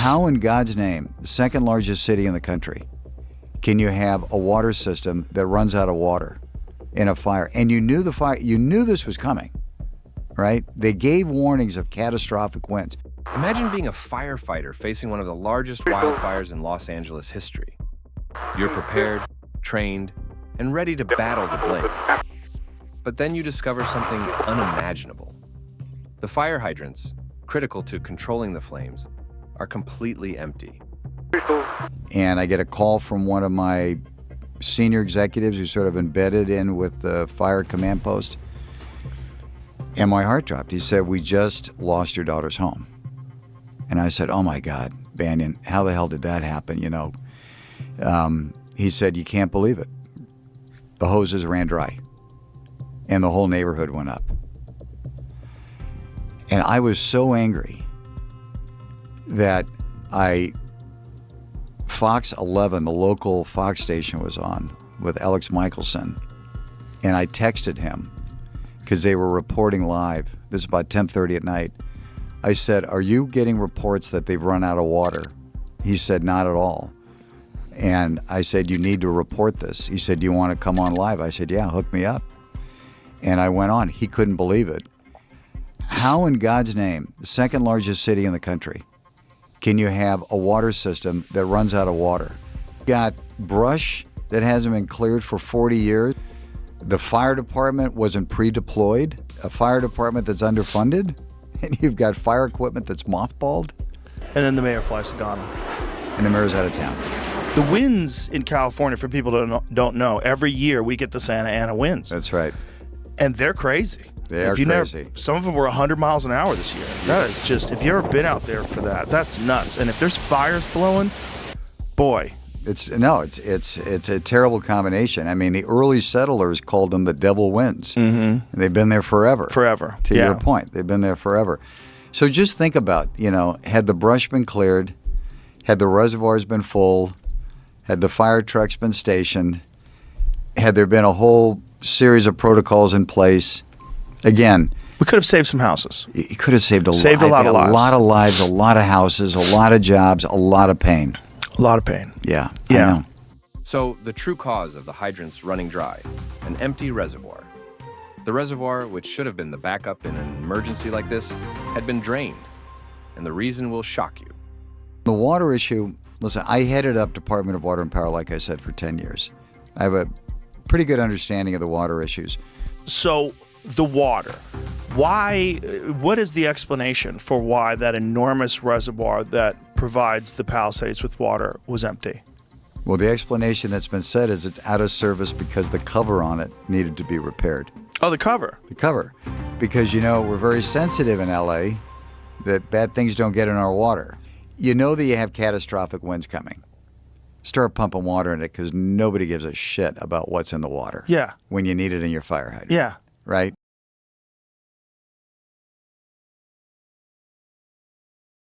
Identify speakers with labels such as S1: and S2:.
S1: How in God's name, the second largest city in the country, can you have a water system that runs out of water in a fire? And you knew you knew this was coming, right? They gave warnings of catastrophic winds.
S2: Imagine being a firefighter facing one of the largest wildfires in Los Angeles history. You're prepared, trained, and ready to battle the blaze. But then you discover something unimaginable. The fire hydrants, critical to controlling the flames, are completely empty.
S1: And I get a call from one of my senior executives who's sort of embedded in with the fire command post. And my heart dropped. He said, "We just lost your daughter's home." And I said, "Oh my God, Banyan, how the hell did that happen?" He said, "You can't believe it. The hoses ran dry and the whole neighborhood went up." And I was so angry that Fox 11, the local Fox station, was on with Alex Michelson, and I texted him because they were reporting live. This is about 10:30 at night. I said, "Are you getting reports that they've run out of water?" He said, "Not at all." And I said, "You need to report this." He said, "Do you want to come on live?" I said, "Yeah, hook me up." And I went on. He couldn't believe it. How in God's name, the second largest city in the country, can you have a water system that runs out of water? You got brush that hasn't been cleared for 40 years. The fire department wasn't pre-deployed. A fire department that's underfunded. And you've got fire equipment that's mothballed.
S3: And then the mayor flies to Ghana.
S1: And the mayor's out of town.
S3: The winds in California, for people who don't know, every year we get the Santa Ana winds.
S1: That's right.
S3: And they're crazy.
S1: They are crazy.
S3: Some of them were 100 miles an hour this year. That is just, if you've ever been out there for that, that's nuts. And if there's fires blowing, boy.
S1: It's a terrible combination. I mean, the early settlers called them the devil winds.
S3: Mm-hmm.
S1: And they've been there forever.
S3: Forever.
S1: To your point, they've been there forever. So just think about, had the brush been cleared, had the reservoirs been full, had the fire trucks been stationed, had there been a whole series of protocols in place, again,
S3: we could have saved some houses.
S1: You could have saved a lot of lives. A lot of lives, a lot of houses, a lot of jobs, a lot of pain.
S3: A lot of pain.
S1: Yeah. I know.
S2: So the true cause of the hydrants running dry, an empty reservoir. The reservoir, which should have been the backup in an emergency like this, had been drained. And the reason will shock you.
S1: The water issue, listen, I headed up Department of Water and Power, like I said, for 10 years. I have a pretty good understanding of the water issues.
S3: So the water, what is the explanation for why that enormous reservoir that provides the Palisades with water was empty?
S1: Well, the explanation that's been said is it's out of service because the cover on it needed to be repaired.
S3: Oh, the cover.
S1: The cover. Because, we're very sensitive in LA that bad things don't get in our water. You know that you have catastrophic winds coming. Start pumping water in it because nobody gives a shit about what's in the water.
S3: Yeah.
S1: When you need it in your fire hydrant.
S3: Yeah.
S1: Right?